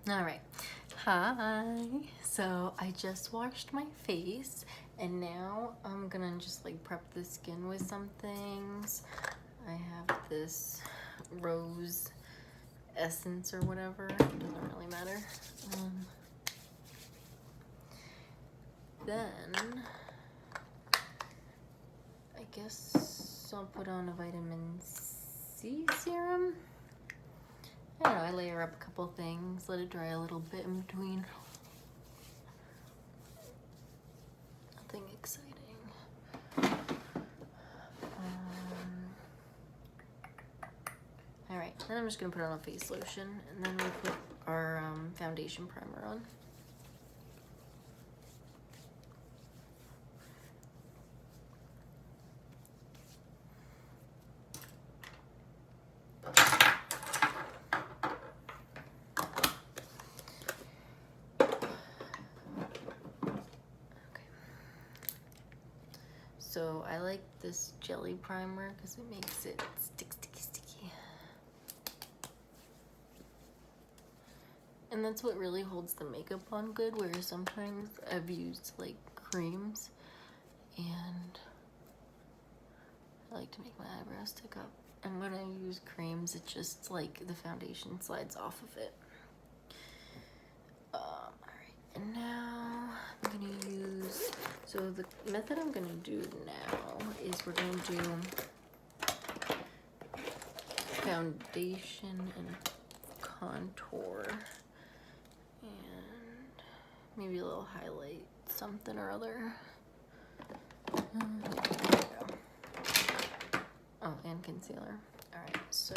All right. Hi. So I just washed my face and now I'm gonna just like prep the skin with some things. I have this rose essence or whatever. It doesn't really matter. Then I guess I'll put on a vitamin C serum. I don't know, I layer up a couple things, let it dry a little bit in between. Nothing exciting. All right, then I'm just gonna put on a face lotion and then we'll put our foundation primer on. So I like this jelly primer because it makes it sticky. And that's what really holds the makeup on good, whereas sometimes I've used like creams and I like to make my eyebrows stick up. And when I use creams, it just like the foundation slides off of it. Alright, and now I'm gonna use, so the method I'm gonna do now is we're gonna do foundation and contour and maybe a little highlight something or other. There we go. Oh, and concealer. Alright, so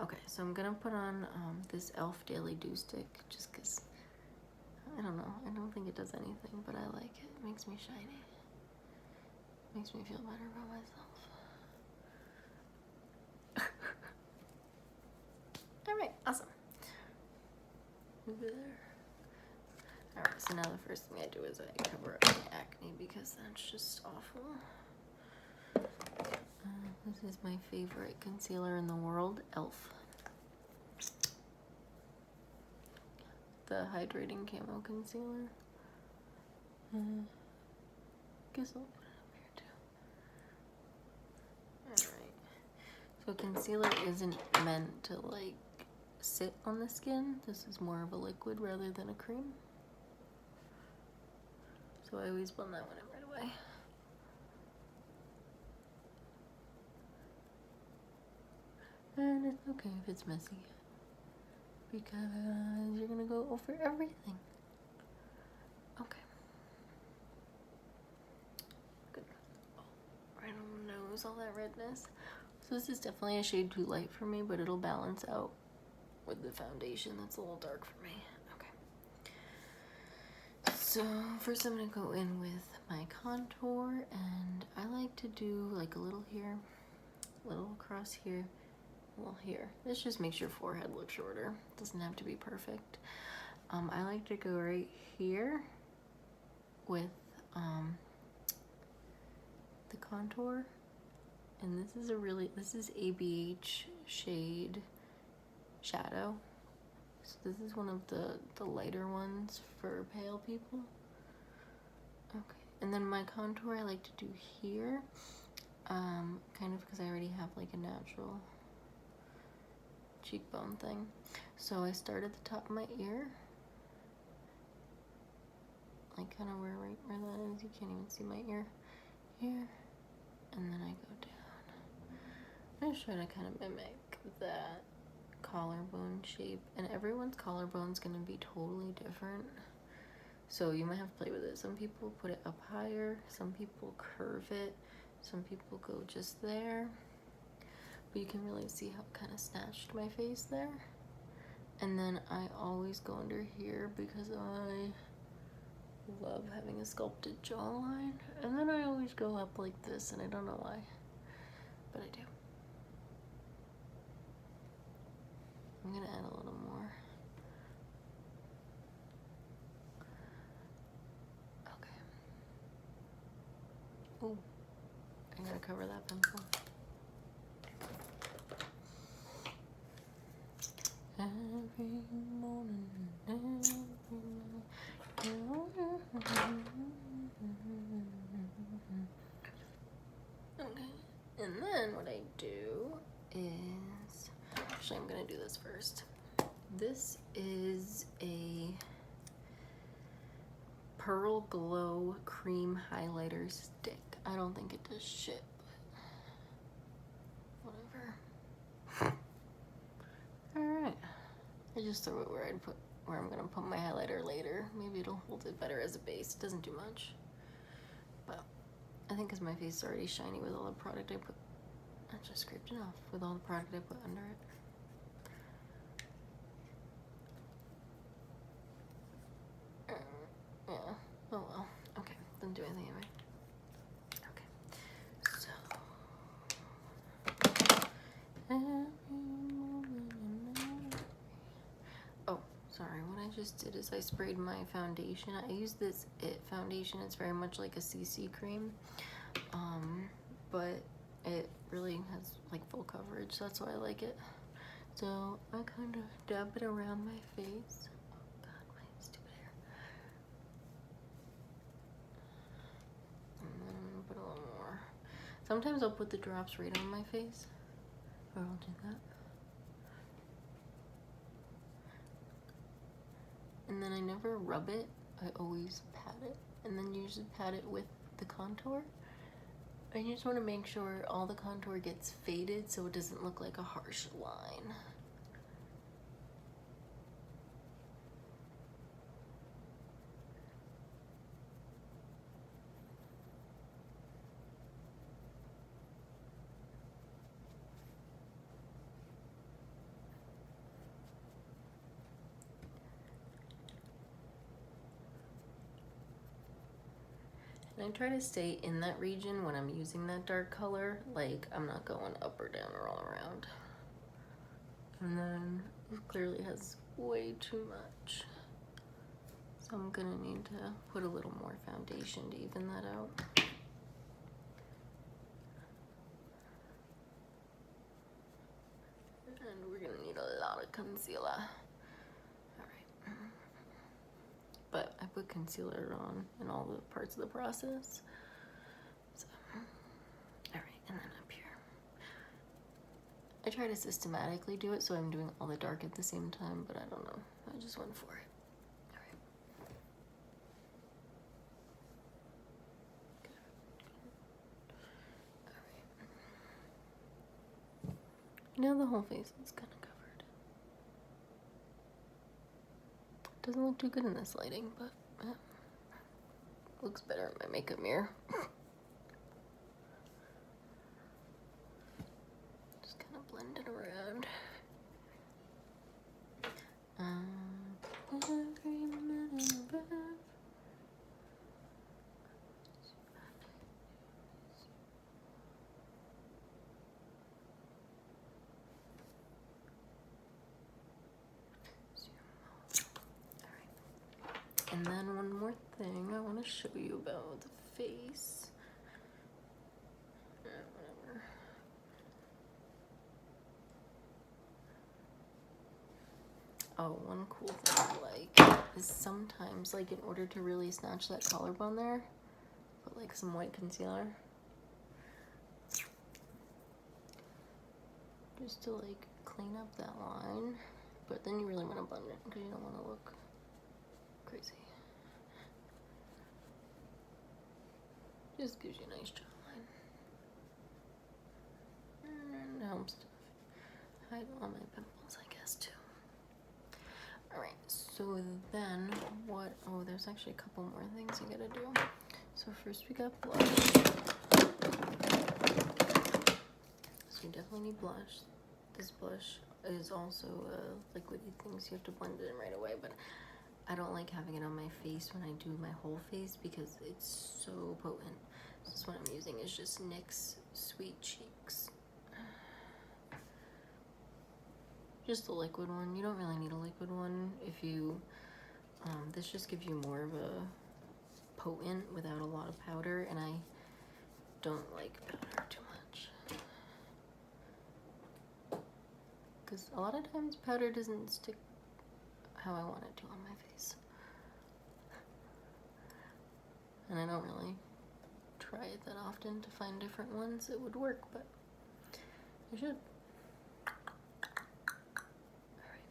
okay, so I'm gonna put on this e.l.f. Daily Dew Stick just because, I don't know, I don't think it does anything, but I like it. It makes me shiny. Makes me feel better about myself. Alright, awesome. Over there. Alright, so now the first thing I do is I cover up my acne because that's just awful. This is my favorite concealer in the world, e.l.f. The Hydrating Camo Concealer. Guess I'll put it up here too. Alright. So concealer isn't meant to like sit on the skin. This is more of a liquid rather than a cream. So I always blend that one in right away. And it's okay if it's messy, because you're gonna go over everything. Okay. Good. Oh, right on the nose, all that redness. So this is definitely a shade too light for me, but it'll balance out with the foundation that's a little dark for me. Okay. So first I'm gonna go in with my contour, and I like to do like a little here, a little across here, well here. This just makes your forehead look shorter. It doesn't have to be perfect. I like to go right here with the contour, and this is ABH shade Shadow. So this is one of the lighter ones for pale people. Okay, and then my contour I like to do here, kind of because I already have like a natural cheekbone thing. So I start at the top of my ear, like kind of right where that is. You can't even see my ear here, and then I go down. I'm just trying to kind of mimic that collarbone shape, and everyone's collarbone is going to be totally different, so you might have to play with it. Some people put it up higher, some people curve it, some people go just there, but you can really see how it kind of snatched my face there. And then I always go under here because I love having a sculpted jawline, and then I always go up like this, and I don't know why, but I do. I'm gonna add a little more. Okay. Oh, I gotta cover that pencil. then what I do is, actually I'm gonna do this first. This is a Pearl Glow Cream Highlighter Stick. I don't think it does shit, but whatever. Alright. I just throw it where I'm gonna put my highlighter later. Maybe it'll hold it better as a base. It doesn't do much. But I think because my face is already shiny with all the product I just scraped it off with all the product I put under it. Yeah. Oh well. Okay. Didn't do anything anyway. Okay. So. Oh, sorry. What I just did is I sprayed my foundation. I use this IT foundation. It's very much like a CC cream, but it really has like full coverage. So that's why I like it. So I kind of dab it around my face. Oh God, my stupid hair. And then put a little more. Sometimes I'll put the drops right on my face. Or I'll do that. And then I never rub it. I always pat it. And then usually pat it with the contour. I just want to make sure all the contour gets faded so it doesn't look like a harsh line. And I try to stay in that region when I'm using that dark color. Like, I'm not going up or down or all around. And then it clearly has way too much. So I'm gonna need to put a little more foundation to even that out. And we're gonna need a lot of concealer. Alright. But I put concealer on in all the parts of the process. So, alright, and then up here. I try to systematically do it so I'm doing all the dark at the same time, but I don't know. I just went for it. Now the whole face is kind of covered. Doesn't look too good in this lighting, but looks better in my makeup mirror. Just kind of blend it around. And then one more thing I want to show you about the face. Whatever. Oh, one cool thing I like is sometimes, like, in order to really snatch that collarbone there, put like some white concealer. Just to like clean up that line. But then you really want to blend it because you don't want to look crazy. Just gives you a nice jawline. And helps to hide all my pimples, I guess, too. Alright, so then what? Oh, there's actually a couple more things you gotta do. So first we got blush. So you definitely need blush. This blush is also a liquidy thing, so you have to blend it in right away, but I don't like having it on my face when I do my whole face because it's so potent. So this one I'm using is just NYX Sweet Cheeks. Just the liquid one. You don't really need a liquid one if you, this just gives you more of a potent without a lot of powder, and I don't like powder too much. Because a lot of times powder doesn't stick how I want it to on my face. And I don't really try it that often to find different ones that would work, but I should. Alright.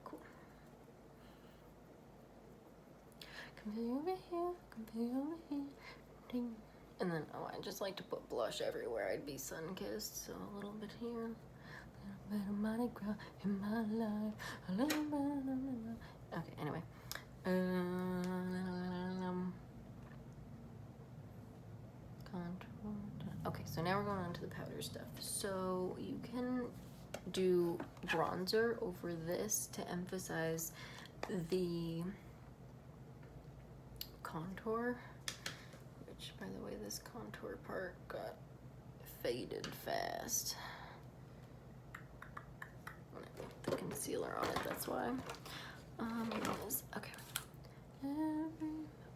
Cool. Come over here, over here. Ding. And then, oh, I just like to put blush everywhere. I'd be sun-kissed, so a little bit here. A little bit of Mardi Gras in my life. A little bit. Okay, anyway. Contour. Okay, so now we're going on to the powder stuff. So you can do bronzer over this to emphasize the contour, which, by the way, this contour part got faded fast when I put the concealer on it, that's why. Okay.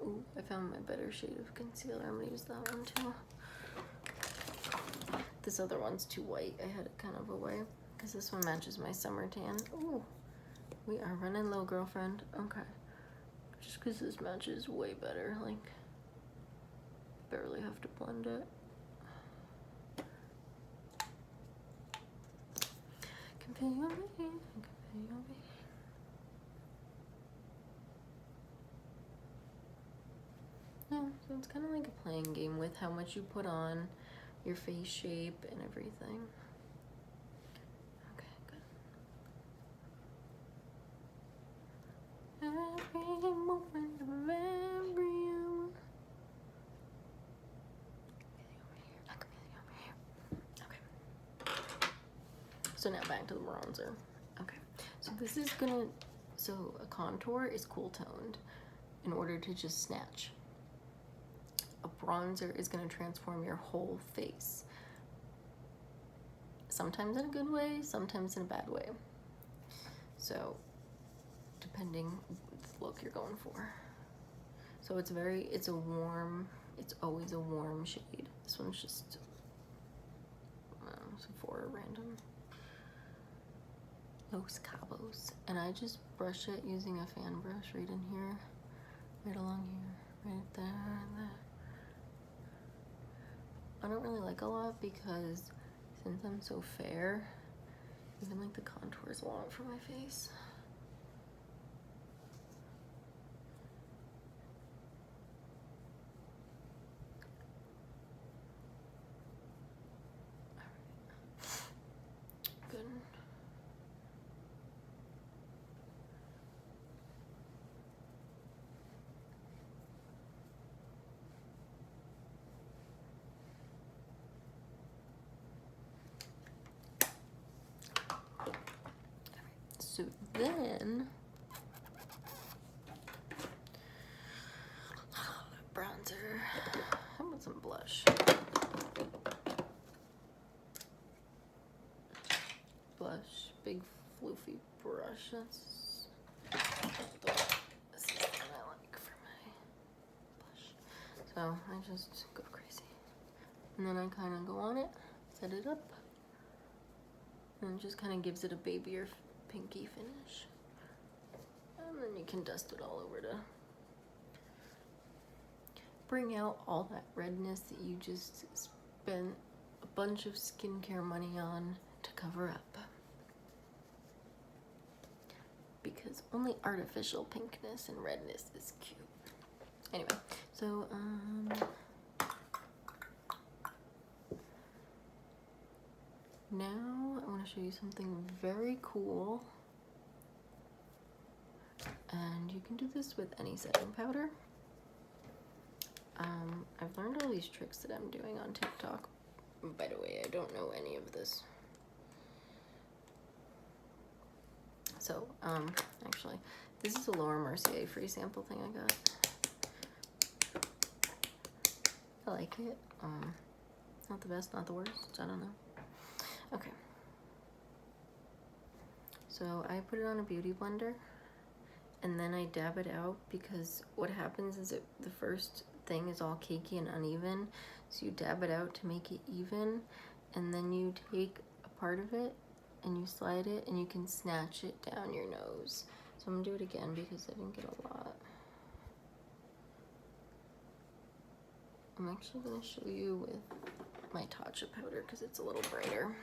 Ooh, I found my better shade of concealer. I'm gonna use that one too. This other one's too white. I had it kind of away because this one matches my summer tan. Ooh, we are running low, girlfriend. Okay. Just because this matches way better, like, barely have to blend it. Can feel you over here, can feel you over here. No, so it's kind of like a playing game with how much you put on, your face shape, and everything. Okay, good. Every moment of every hour. Okay. So now back to the bronzer. Okay, so this is gonna, so a contour is cool toned in order to just snatch. A bronzer is going to transform your whole face. Sometimes in a good way, sometimes in a bad way. So, depending the look you're going for. So it's a warm, it's always a warm shade. This one's just Sephora random. Los Cabos. And I just brush it using a fan brush right in here, right along here, right there, and there. I don't really like a lot because since I'm so fair, even like the contour is a lot for my face. Good. So then, bronzer. How about some blush? Blush, big floofy brush. This is what I like for my blush. So I just go crazy, and then I kind of go on it, set it up, and it just kind of gives it a babyer pinky finish, and then you can dust it all over to bring out all that redness that you just spent a bunch of skincare money on to cover up, because only artificial pinkness and redness is cute. Anyway, so now I want to show you something very cool, and you can do this with any setting powder. I've learned all these tricks that I'm doing on TikTok. By the way, I don't know any of this. So, actually, this is a Laura Mercier free sample thing I got. I like it. Not the best, not the worst. I don't know. Okay. So I put it on a beauty blender, and then I dab it out, because what happens is the first thing is all cakey and uneven. So you dab it out to make it even, and then you take a part of it and you slide it, and you can snatch it down your nose. So I'm gonna do it again because I didn't get a lot. I'm actually gonna show you with my Tatcha powder because it's a little brighter.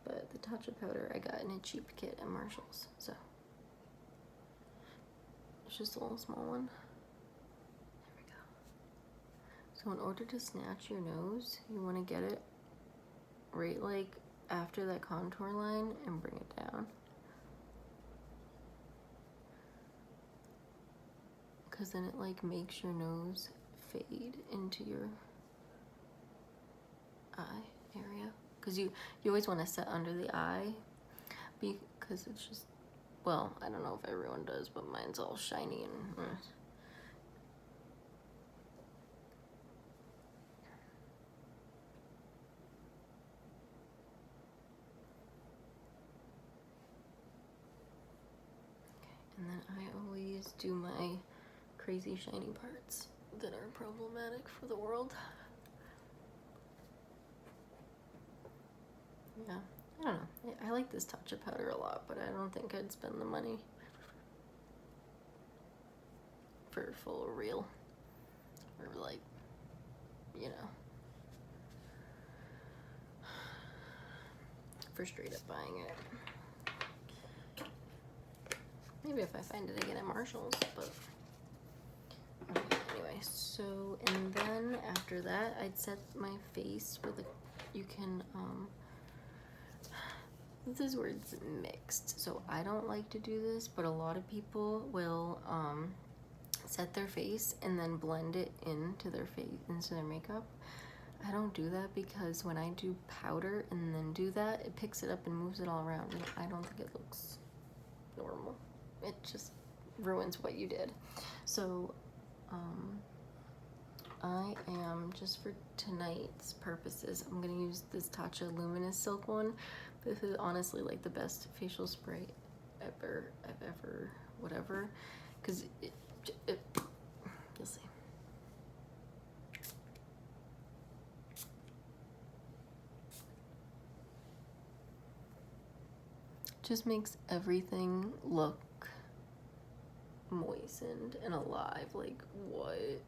But the Tatcha powder I got in a cheap kit at Marshall's, so it's just a little small one. There we go. So in order to snatch your nose, you want to get it right like after that contour line and bring it down. Because then it like makes your nose fade into your eye area. Because you always want to set under the eye because it's just, well, I don't know if everyone does, but mine's all shiny and and then I always do my crazy shiny parts that are problematic for the world. Yeah, I don't know. I like this Tatcha powder a lot, but I don't think I'd spend the money for full real, or like, you know, for straight up buying it. Maybe if I find it again at Marshall's, but anyway. So, and then after that, I'd set my face with a, you can, this is where it's mixed. So I don't like to do this, but a lot of people will set their face and then blend it into their face, into their makeup. I don't do that because when I do powder and then do that, it picks it up and moves it all around, and I don't think it looks normal. It just ruins what you did. So I am, just for tonight's purposes, I'm gonna use this Tatcha Luminous Silk one. This is honestly like the best facial spray I've ever, whatever, because it you'll see. Just makes everything look moistened and alive. Like, what?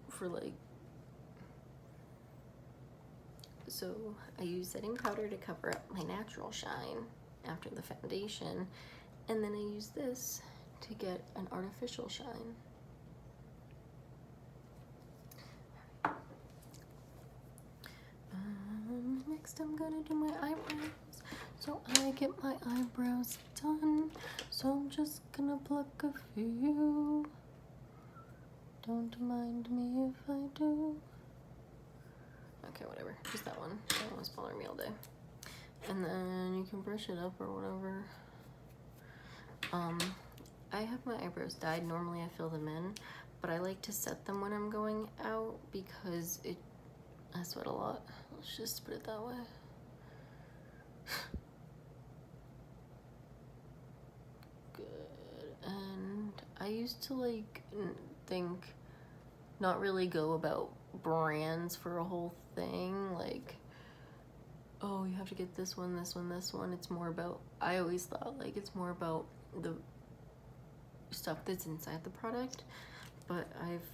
For like, so I use setting powder to cover up my natural shine after the foundation, and then I use this to get an artificial shine. Next I'm gonna do my eyebrows. So I get my eyebrows done. So I'm just gonna pluck a few. Don't mind me if I do. Okay, whatever. Just that one. I don't want to bother me all day. And then you can brush it up or whatever. I have my eyebrows dyed. Normally I fill them in, but I like to set them when I'm going out because I sweat a lot. Let's just put it that way. Good. And I used to like think, not really go about brands for a whole thing, like, oh, you have to get this one, this one, this one. It's more about, I always thought like it's more about the stuff that's inside the product, but I've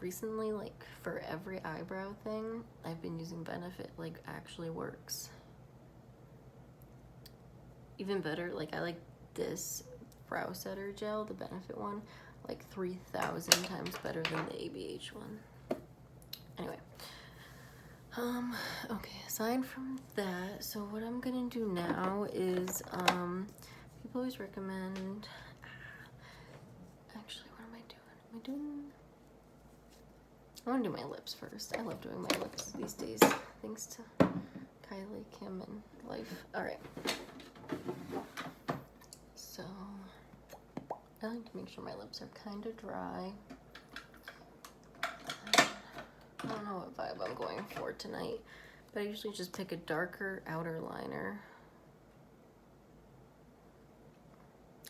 recently, like, for every eyebrow thing, I've been using Benefit. Like, actually works. Even better, like, I like this brow setter gel, the Benefit one, like 3,000 times better than the ABH one. Anyway, okay, aside from that, so what I'm gonna do now is, people always recommend, actually, what am I doing? I want to do my lips first. I love doing my lips these days, thanks to Kylie, Kim, and life. All right. So I like to make sure my lips are kind of dry. I don't know what vibe I'm going for tonight, but I usually just pick a darker outer liner.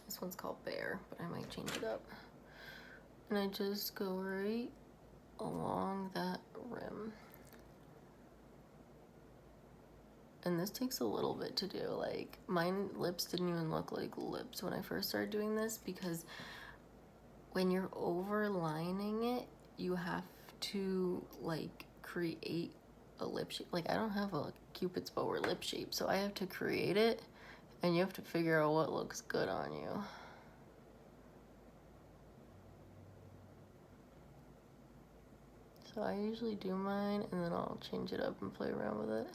This one's called Bear, but I might change it up. And I just go right along that rim. and this takes a little bit to do. Like, mine lips didn't even look like lips when I first started doing this, because when you're overlining it, you have to, like, create a lip shape. Like, I don't have a Cupid's bow or lip shape, so I have to create it, and you have to figure out what looks good on you. So I usually do mine, and then I'll change it up and play around with it.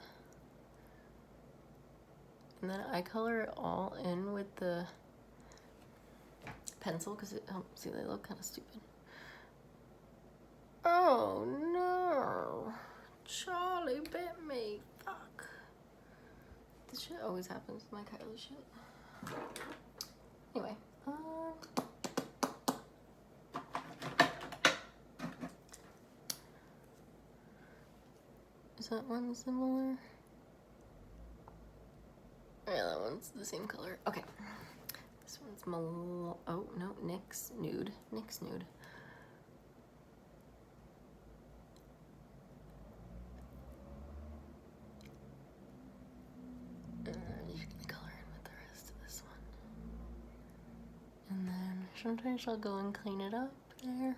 And then I color it all in with the pencil, because it helps. See, they look kind of stupid. Oh no! Charlie bit me. Fuck. This shit always happens with my Kylie shit. Anyway. Is that one similar? Yeah, that one's the same color. Okay. This one's oh no, NYX Nude. NYX Nude. And I'm just gonna color in with the rest of this one. And then sometimes I'll go and clean it up there,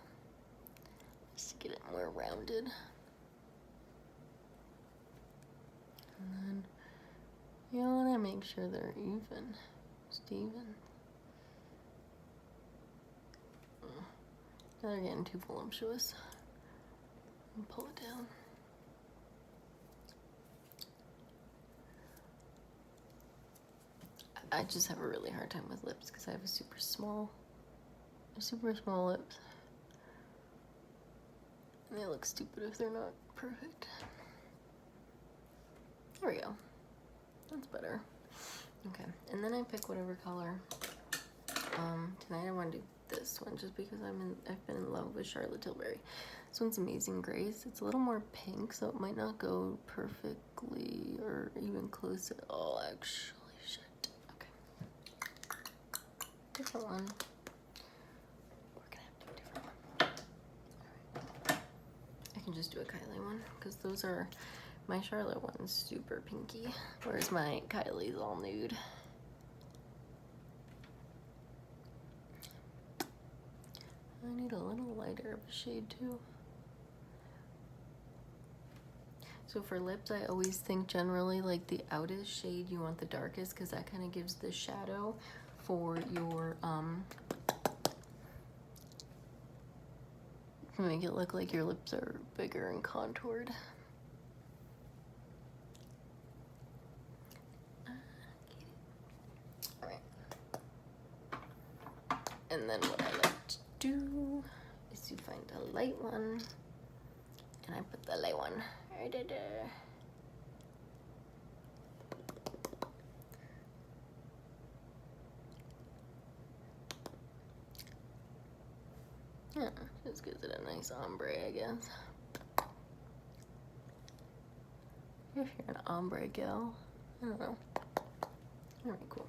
just to get it more rounded. And then you want to make sure they're even. Just even. Now they're getting too voluptuous. And pull it down. I just have a really hard time with lips because I have a super small lips. And they look stupid if they're not perfect. There we go. That's better. Okay, and then I pick whatever color. Tonight I want to do this one just because I've been in love with Charlotte Tilbury. This one's Amazing Grace. It's a little more pink, so it might not go perfectly or even close at all, actually. Shit. Okay. Different one. We're gonna have to do a different one. Alright. I can just do a Kylie one, because those are, my Charlotte one's super pinky, whereas my Kylie's all nude. I need a little lighter of a shade too. So for lips, I always think generally like the outest shade you want the darkest, because that kind of gives the shadow for your to make it look like your lips are bigger and contoured. Alright. And then what I like to do is to find a light one, and I put the light one right there. Yeah, just gives it a nice ombre, I guess. If you're an ombre gal, I don't know. Alright, cool.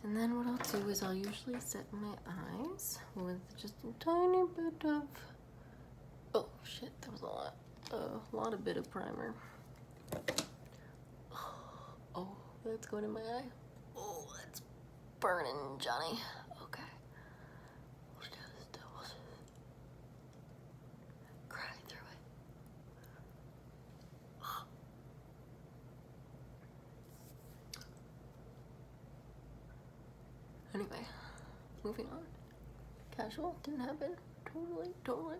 And then what I'll do is I'll usually set my eyes with just a tiny bit of, oh shit, that was a lot of bit of primer. Oh, that's going in my eye. Oh, that's burning, Johnny. Okay. Just cry through it. Anyway, moving on. Casual, didn't happen. Totally.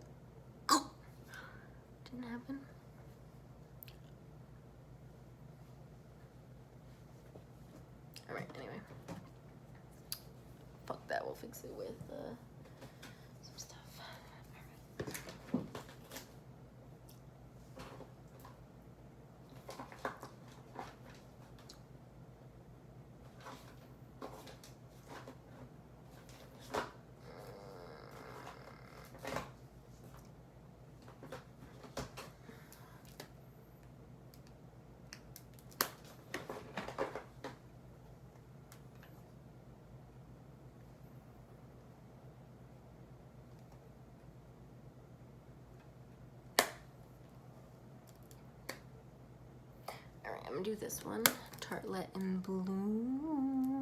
Didn't happen. Alright, anyway. Fuck that, we'll fix it with some stuff. Alright. gonna do this one, Tartlet in Bloom.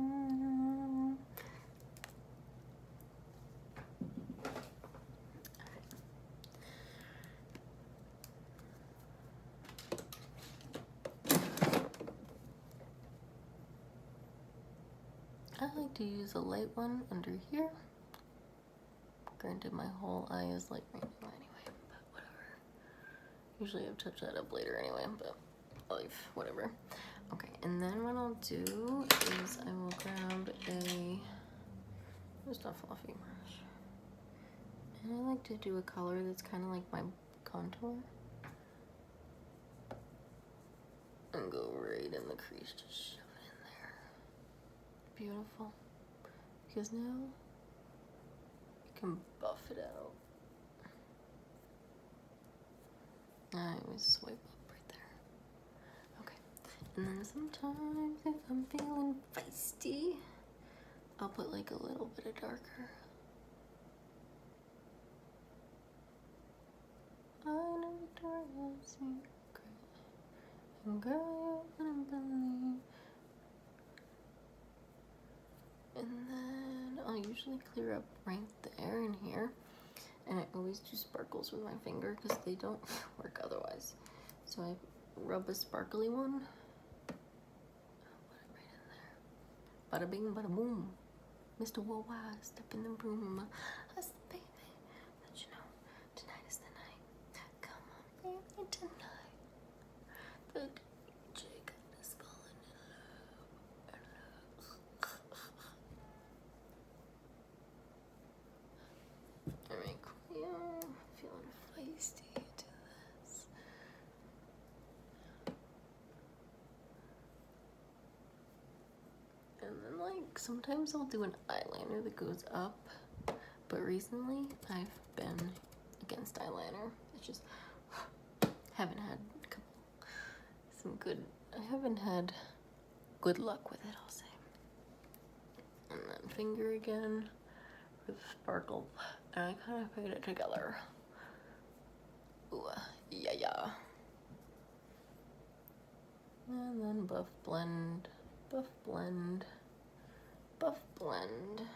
I like to use a light one under here. Granted, my whole eye is light right now anyway, but whatever. Usually I'll touch that up later anyway, but life, whatever. Okay, and then what I'll do is I will grab just a fluffy brush. And I like to do a color that's kind of like my contour. And go right in the crease, just shove it in there. Beautiful. Because now you can buff it out. I always swipe up right there. Okay. And then sometimes if I'm feeling feisty, I'll put like a little bit of darker. I know Victoria's Secret. And girl, you wouldn't believe. And then I'll usually clear up right there and here. And I always do sparkles with my finger because they don't work otherwise. So I rub a sparkly one. Put it right in there. Bada bing, bada boom. Mr. Worldwide, step in the room. I said, baby, let you know, tonight is the night. Come on, baby, tonight. The DJ got us falling in love. Alright, cool. Feeling feisty to this. And then, like, sometimes I'll do an eyeliner that goes up, but recently I've been against eyeliner. It's just haven't had I haven't had good luck with it, I'll say. And then finger again with sparkle, and I kind of fade it together. Ooh, yeah. And then buff blend, buff blend, buff blend.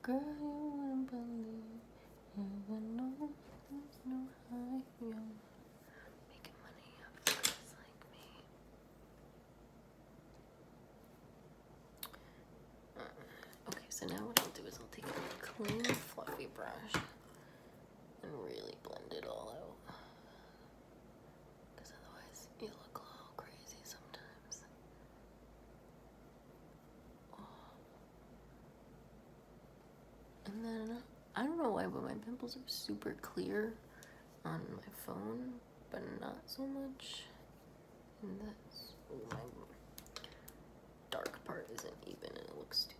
Girl, you wouldn't believe, even though there's no high, young, making money off guys like me. Okay, so now what I'll do is I'll take a clean, fluffy brush and really blend it all out. Because otherwise you look a little crazy sometimes. And then, I don't know why, but my pimples are super clear on my phone, but not so much in this. Ooh, my dark part isn't even and it looks stupid.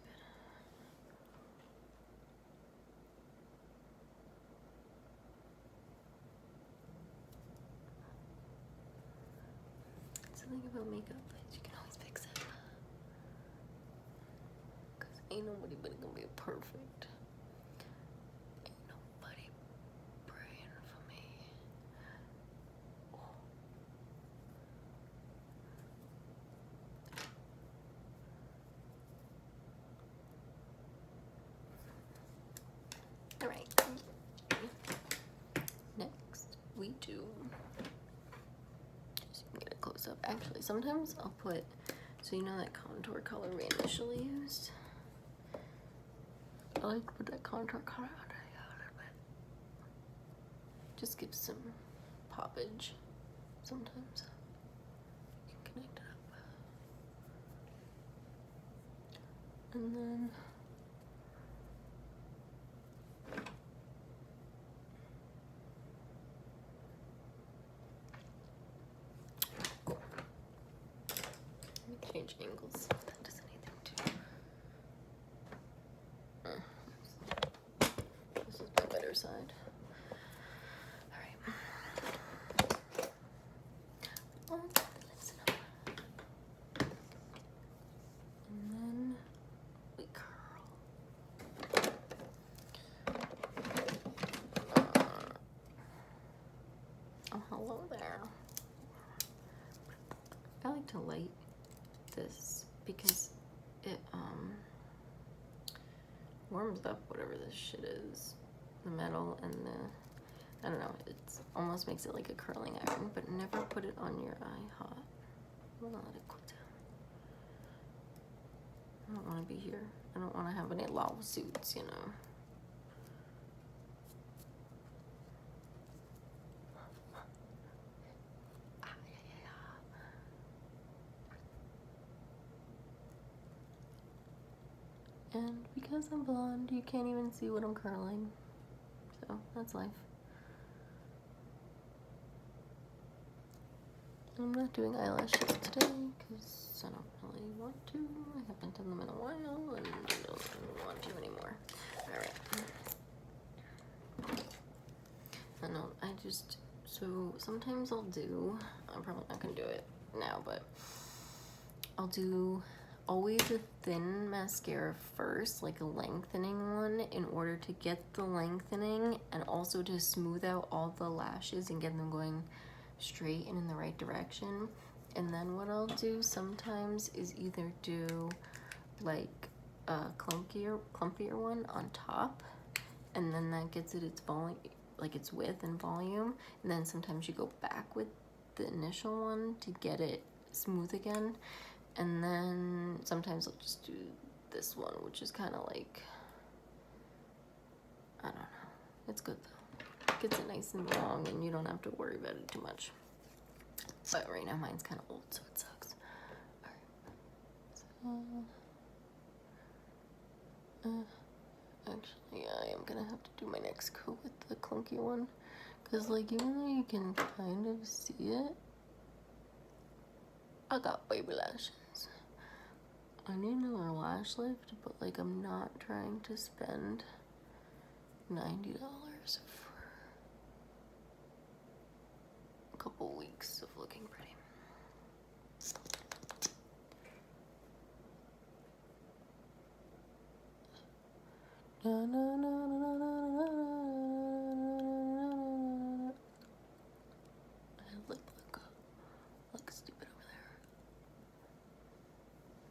Something about makeup, but you can always fix it. Cause ain't nobody but gonna be perfect. Ain't nobody praying for me. Oh. All right. Next, we do. Get a close up. Actually, sometimes I'll put, so you know that contour color we initially used? I like to put that contour color on it a little bit. Just gives some poppage sometimes. You can connect it up. And then change angles. That does anything too. This is my better side. Alright. Oh, listen up. And then we curl. warms up whatever this shit is. The metal and the, I don't know, it almost makes it like a curling iron, but never put it on your eye hot. I'm gonna let it cool down. I don't want to be here. I don't want to have any lawsuits, you know. And because I'm blonde, you can't even see what I'm curling. So that's life. I'm not doing eyelashes today because I don't really want to. I haven't done them in a while and I don't want to anymore. Alright. I know, so sometimes I'll do, I'm probably not going to do it now, but I'll do always a thin mascara first, like a lengthening one, in order to get the lengthening and also to smooth out all the lashes and get them going straight and in the right direction. And then what I'll do sometimes is either do like a clumpier one on top, and then that gets it its volume, like its width and volume, and then sometimes you go back with the initial one to get it smooth again. And then sometimes I'll just do this one, which is kind of like, I don't know, it's good though. Gets it nice and long and you don't have to worry about it too much. But right now mine's kind of old, so it sucks. Alright, so actually I am gonna have to do my next coat with the clunky one, because like even though you can kind of see it, I got baby lashes. I need another lash lift, but like I'm not trying to spend $90 for a couple weeks of looking pretty. Na, na, na, na, na, na, na. I look stupid over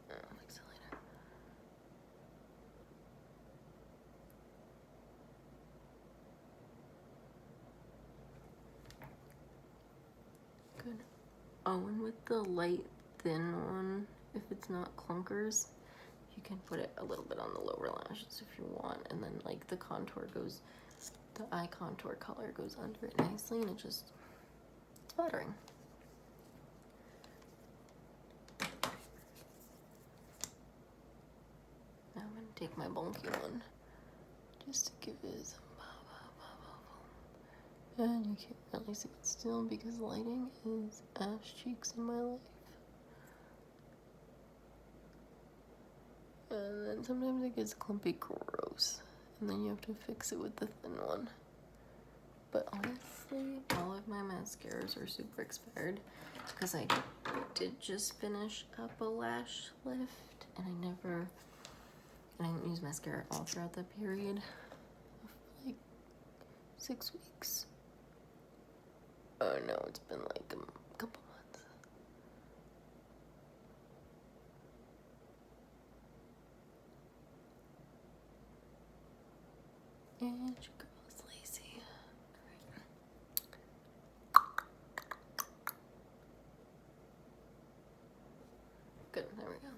there. I'll fix it later. Good. Oh, and with the light thin one, if it's not clunkers, you can put it a little bit on the lower lashes if you want, and then like the contour goes, the eye contour color goes under it nicely, and it's flattering. Now I'm gonna take my bulky one just to give it some and you can't really see it still because lighting is ass cheeks in my life. And then sometimes it gets clumpy gross, and then you have to fix it with the thin one. But honestly, all of my mascaras are super expired because I did just finish up a lash lift, and I didn't use mascara all throughout that period of like 6 weeks. Oh no, it's been like a couple months. And your girl is lazy. Alright. Good, there we go.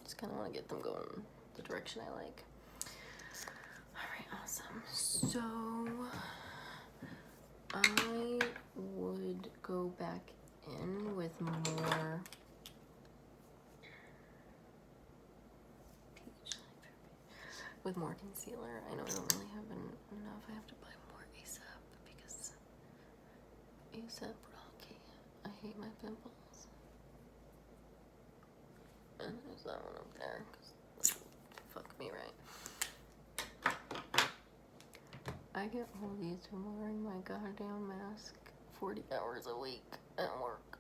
Just kind of want to get them going the direction I like. Alright, awesome. So I would go back in with more concealer. I know I don't really have enough. I have to buy more ASAP because ASAP Rocky. I hate my pimples. And there's that one up there because fuck me right. I get all these from wearing my goddamn mask 40 hours a week at work.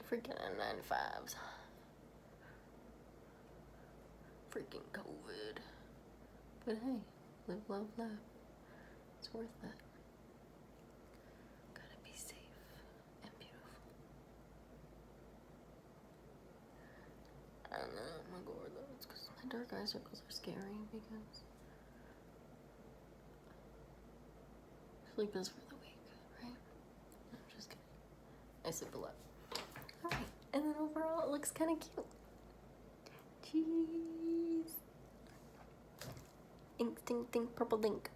Freaking N95s. Freaking COVID. But hey, live, love, laugh. It's worth that. Gotta be safe and beautiful. I don't know, I'm gonna go over those because my dark eye circles are scary because sleep is for the weak, right? No, just kidding. I sleep a lot. Alright, and then overall it looks kind of cute. Cheese. Ink, dink, dink, purple dink.